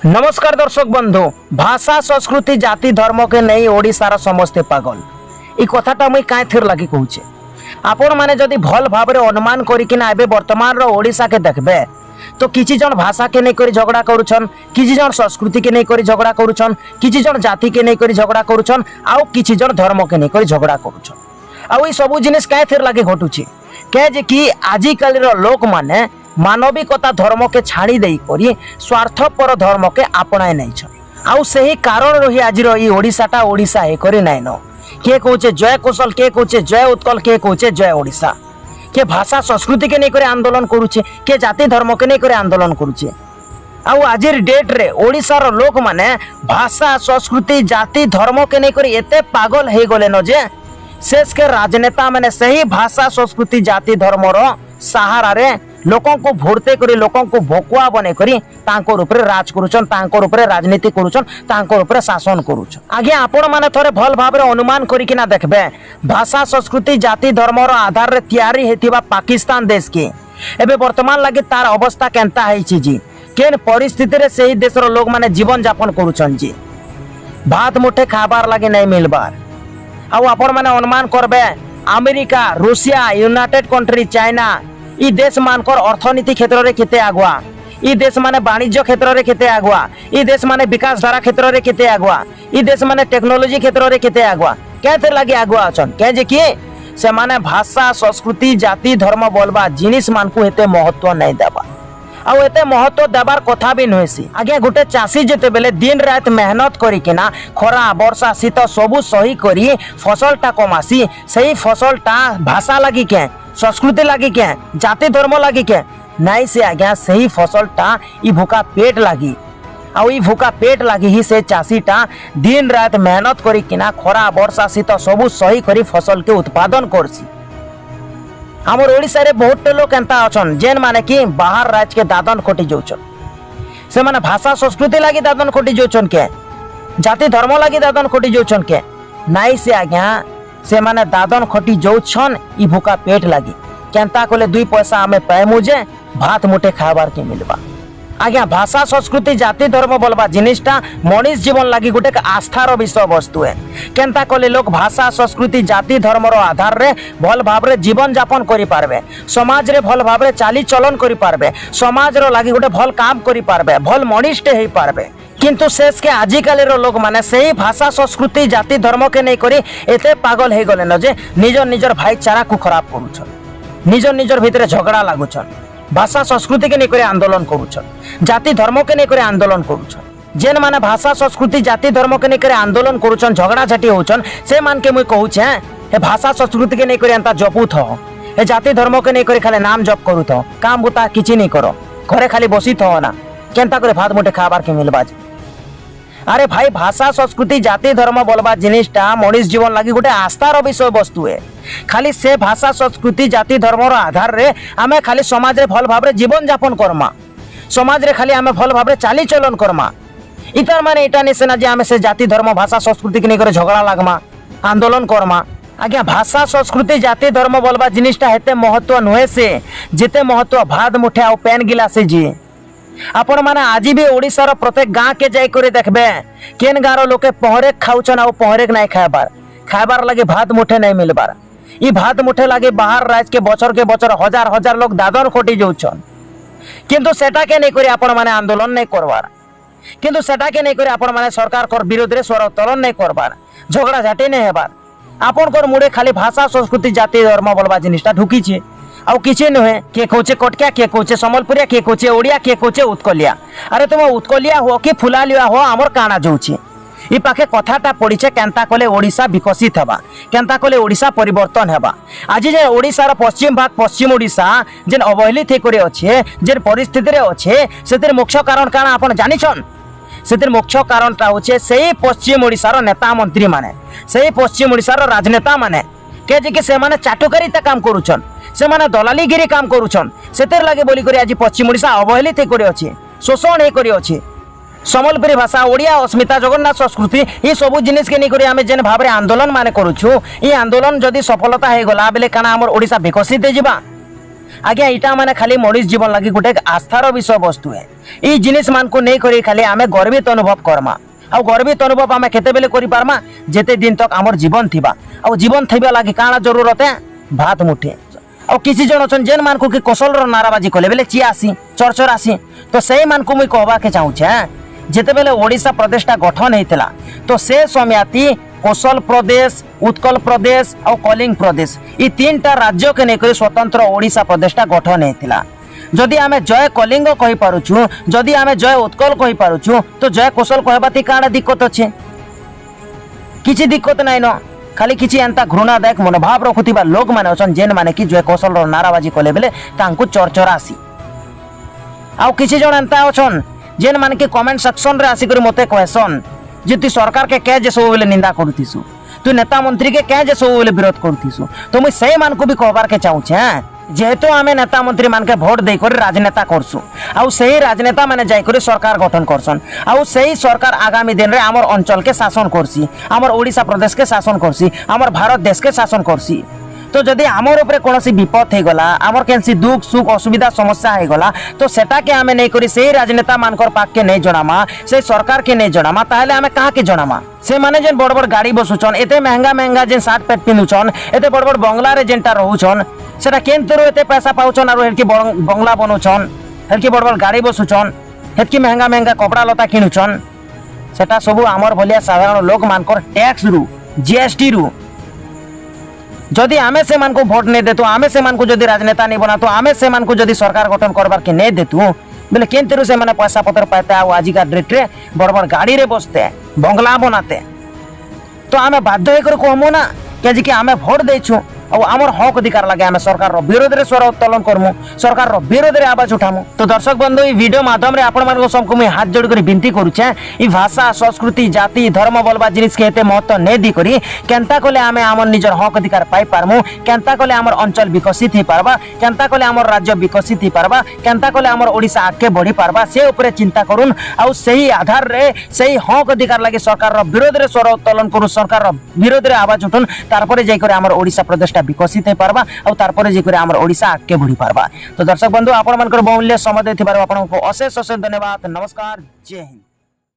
नमस्कार दर्शक बंधु। भाषा संस्कृति जाति धर्म के नहीं ओडिशार समस्ते पागल। ई कथाटा मुई काहे थिर लगी कहूचे। आपण माने जदि भल भाबरे अनुमान करिकिना एबे वर्तमान रो ओडिशा के देखबे तो किछि जन भाषा के नहीं करी झगड़ा करूछन, किछि जन संस्कृति के नहीं करी झगड़ा करूछन, किछि जन जाति के नहीं करी झगड़ा करूछन, आउ किछि जन धर्म के नहीं करी झगड़ा करूछन। आउ ई सब जिनिस काहे थिर लगी घटुची के जे कि आजि काली रो लोक माने मानविकता धर्म के छाड़ी देई करी स्वार्थपर धर्म के आपणाए नहीं छन। आउ सही कारण रही आज ई ओडिशाटा ओडिशा हे करी नहीं न। के कहूचे जय कौशल, के कहूचे जय उत्कल, के कहूचे जय ओडिशा। के भाषा संस्कृति के नहीं करे आंदोलन करूचे, के जाति धर्म के नहीं करे आंदोलन करूचे। आउ आज डेट रे ओडिशार लोक माने भाषा संस्कृति जाति धर्म के नहीं करे एते पागल हे गले न जे शेष के राजनेता माने सही भाषा संस्कृति जाति धर्म रो सहारा रे लोकों को भोरते करी लोकों को भोकुआ बने करी तांकर ऊपर राज करूछन, तांकर ऊपर राजनीति करूछन, तांकर ऊपर शासन करूछन। आगे आपण माने थोड़े भल भाव रे अनुमान करी किना देखबे भाषा संस्कृति जाति धर्म रो आधार रे तैयारी हेतिबा पाकिस्तान देश के एबे वर्तमान लागे तार अवस्था केनता हेछि जी। केन परिस्थिति रे सही देश रो लोग माने जीवन यापन करूछन जी। भात मुठे खाबार लागे नहीं मिलबार। आउ आपण माने अनुमान करबे America, Russia, united country, China ई देश मानकर अर्थनीति क्षेत्र रे केते आगुआ, ई देश माने वाणिज्य क्षेत्र रे केते आगुआ, ई देश माने विकास धारा क्षेत्र रे केते आगुआ, ई देश माने टेक्नोलॉजी क्षेत्र रे केते आगुआ। केते लागि आगुआ अछन के जे कि से माने भाषा संस्कृति जाति धर्म बोलबा जिनिस मान को हेते महत्व नहीं देबा। आउ एते महत्व देबार कथा भी नहेसी। आगे गोटे चाषी जेते बेले दिन रात मेहनत करिकिना खरा वर्षा शीत सबु सही करी फसलटा कमासी, सही फसलटा भाषा लागि के संस्कृति लागि के जाति धर्म लागि के नहीं से आज्ञा सही फसलटा ई भूखा पेट लागि। आउ ई भूखा पेट लागि ही से चाषीटा दिन रात मेहनत करिकिना खरा वर्षा शीत सबु सही करी फसल के उत्पादन करसी। हमर ओडिसा रे बहुत लोग एंता अछन जेन माने कि बाहर राज्य के दादन खोटी जोचन। से माने भाषा संस्कृति लागि दादन खोटी जोचन के जाति धर्म लागि दादन खोटी जोचन के नाई से आज्ञा से माने दादन खोटी जोचन ई भूखा पेट लागि। केंता कोले दुई पैसा हमें पाए मुझे भात मुठे खाबार के मिलबा। आज्ञा भाषा संस्कृति जाति धर्म बोलबा जिनिसटा मनीष जीवन लागि गोटे आस्थार विषय वस्तु है। केंता कोले लोग भाषा संस्कृति जाति धर्म रो आधार रे भल भाव रे जीवन यापन करि पारबे, समाज रे भल भाव रे चाली चलन करि पारबे, समाज रो लागि गोटे भल काम करि पारबे, भल मनीषटे हेई पारबे। किंतु शेष के आजिकाली रो लोग माने सही भाषा संस्कृति जाति धर्म के नहीं करी एते पागल हे गले न जे निजर निजर भाईचारा को खराब करूछन, निजर निजर भितरे झगड़ा लागुछन, भाषा संस्कृति के नहीं करे आंदोलन करूछन, जाति धर्म के नहीं करे आंदोलन करूछन। जेन माने भाषा संस्कृति जाति धर्म के नहीं करे आंदोलन करूछन झगड़ा झाटी होछन से मान के मुई कहूछे हे भाषा संस्कृति के नहीं करे अंता जपू थो, हे जाति धर्म के नहीं करे खाली नाम जप करू थो, काम बुता किछि नहीं करो, घरे खाली बसी थो ना केनता करे भात मुठे खाबार के मिलबा। अरे भाई भाषा संस्कृति जाति धर्म बोलबा जिनिसटा मनीष जीवन लागि गोटे आस्थार विषय वस्तु है। खाली से भाषा संस्कृति जाति धर्म रो आधार रे आमे खाली समाज रे भल भाव रे जीवन यापन करमा, समाज रे खाली आमे भल भाव रे चाली चलन करमा। इतार माने इटा नि सेना जे आमे से जाति धर्म भाषा संस्कृति के नै करे झगड़ा लागमा आंदोलन करमा। आज्ञा भाषा संस्कृति जाति धर्म बोलबा जिनिसटा हेते महत्व नहे से जेते महत्व भात मुठे आ पेन गिलास जी। आपण माने आज भी ओडिसा रो प्रत्येक गाँ के जाई करे देखबे केन गाँव लोके पहरे खाउछन आ पहरे नहीं खाबार लगे भात मुठे नहीं मिलबार। ई भात मुठे लगे बाहर राज्य के बचर हजार हजार लोग दादन खोटी जाउछन। किंतु सेटा के नहीं करे आपण माने आंदोलन नहीं करबार, किंतु सेटा के नहीं करे आपण माने सरकार कर विरोध रे स्वर उत्तोलन नहीं करबार, झगड़ा झाटी नहीं हेबार। आपण कर मुड़े खाली भाषा संस्कृति जाति धर्म बोलबा जिनिसटा ढुकी छे आउ किछि नुहे। के कहूचे कटकिया, के कहूचे संबलपुरिया, के कहूचे ओडिया, के कहूचे उत्कलिया। अरे तुम उत्कलिया हो कि फुलालिया हो आमर काना जोछि ई पाखे कथाटा पड़ीचे केनता कोले ओडिशा विकसित हेबा, केनता कोले ओडिशा परिवर्तन हेबा। आज जे ओडिसा रो पश्चिम भाग पश्चिम ओडिशा जेन अवहेलित हे करे अच्छे जेन परिस्थिति रे अच्छे सेतिर मुख्य कारण काना आपण जानिछन। सेतिर मुख्य कारणटा होचे सेही पश्चिम ओडिसा रो नेता मंत्री माने, सेही पश्चिम ओडिसा रो राजनेता माने के जे कि से माने चाटुकारिता काम करूछन, से माने दलालीगिरी काम करूछन। सेतिर लागे बोली करी आज पश्चिम ओडिशा अवहेलित हे करे अछि, शोषण हे करे अछि। संबलपुरी भाषा ओडिया अस्मिता जगन्नाथ संस्कृति ये सब जिनिस के नहीं करी आमे जेन भाबरे आंदोलन माने करूछु। ये आंदोलन जदि सफलता हे गला बेले काना हमर ओडिशा विकसित हे जिबा। आज्ञा इटा माने खाली मनीष जीवन लगी गोटे आस्थार विषय वस्तु है। ई जिनिस मान को नहीं करी खाली आमे गर्वित अनुभव करमा। आ गर्वित अनुभव आमे केते बेले करि पारमा जेते दिन तक आमर जीवन थिबा। आ जीवन थैबा लागि काना जरूरत है भात मुठे। और किसी जन अछन जेन मान को कि कौशल रो नाराबाजी कले बेले चिया आसी चरचर आसी तो सही मान को मुई कहबा के चाहू छे जेते बेले ओडिशा प्रदेशटा गठन हेतिला तो से समयाती कौशल प्रदेश उत्कल प्रदेश और कलिंग प्रदेश ई तीनटा राज्य के नेकरी स्वतंत्र ओडिशा प्रदेशटा गठन हेतिला। जदि आमे जय कलिंग कहि पारुछु जदि आमे जय उत्कल कहि पारुछु तो जय कौशल कहबाती काना दिक्कत अछि किछि दिक्कत नाइ न खाली किछि एंता घृणादायक मनोभाव रखुथिबा लोक माने अछन जेन माने कि जय कौशल रो नाराबाजी कले बेले तांकु चरचर आसी। आउ किछि जण एंता अछन जेन माने कि कमेंट सेक्शन रे आसी करी मते कहसन जे तू सरकार के के जे सब बेले निंदा करथिसु तू नेता मंत्री के के जे सब बेले विरोध करथिसु तो मुई सही मान को भी कहबार के चाहू छे जेहेतु आमे नेता मंत्री मान के भोट दे कर राजनेता करसु आउ सही राजनेता माने जाय कर सरकार गठन करसन आउ सही सरकार आगामी दिन रे हमर अंचल के शासन करसी हमर ओडिशा प्रदेश के शासन करसी हमर भारत देश के शासन करसी। तो जदि आमर ऊपर कोनोसी विपद हे गला आमर केनसी दुख सुख असुविधा समस्या हे गला तो सेटा के आमे नै करी सही राजनेता मानकर पाक के नै जणामा से सरकार के नै जणामा ताहले आमे कहा के जणामा से माने जेन बड़ बड़ गाड़ी बसुचन एते महंगा महंगा जेन शर्ट पैंट पिनुचन एते बड़ बड़ बंगला रे जेनटा रहउचन सेटा केन तरो एते पैसा पाउचन आरो हेरकी बंगला बनउचन हेरकी बड़ बड़ गाड़ी बसुचन हेरकी महंगा महंगा कपड़ा लता किनुचन सेटा सब आमर भलिया साधारण लोक मानकर टैक्स रु जीएसटी रु जदि आमे से मान को भोट नहीं देतु आमे से मान को जदि राजनेता नहीं बना तो आमे से मान को जदि सरकार गठन करबार के नहीं देतु बोले केन तेरु से माने पैसा पत्र पाते आ आज का डेट रे बड़ बड़ गाड़ी रे बसते बंगला बनाते तो आमे बाध्य होकर कहमु ना कि आमे भोट देछु और आमर हक अधिकार लगे आमे सरकार रो विरोध रे स्वर उत्तोलन करमु सरकार रो विरोध रे आवाज उठामु। तो दर्शक बंधु ई वीडियो माध्यम रे आपण मानको सबको मैं हाथ जोड़ कर विनती करू छे ई भाषा संस्कृति जाति धर्म बोलबा जिनिस के एते महत्व नै दी करी केनता कोले आमे आमर निजर हक अधिकार पाई पारमु केनता कोले आमर अंचल विकसित ही पारबा केनता कोले आमर राज्य विकसित ही पारबा केनता कोले आमर ओडिशा आगे बढ़ी पारबा से ऊपर चिंता करूँ आउ सही आधार रे सही हक अधिकार लगे सरकार रो विरोध रे स्वर उत्तोलन करू सरकार रो विरोध रे आवाज उठुन तारपरे जाई करे आमर ओडिशा प्रदेश विकसित हो पारबा और तारपरे जेकरे हमर ओडिशा आगे बढ़ी पारबा। तो दर्शक बंधु आपण मानकर बहुमूल्य समय देथिबार आपनको अशेष अशेष धन्यवाद। नमस्कार, जय हिंद।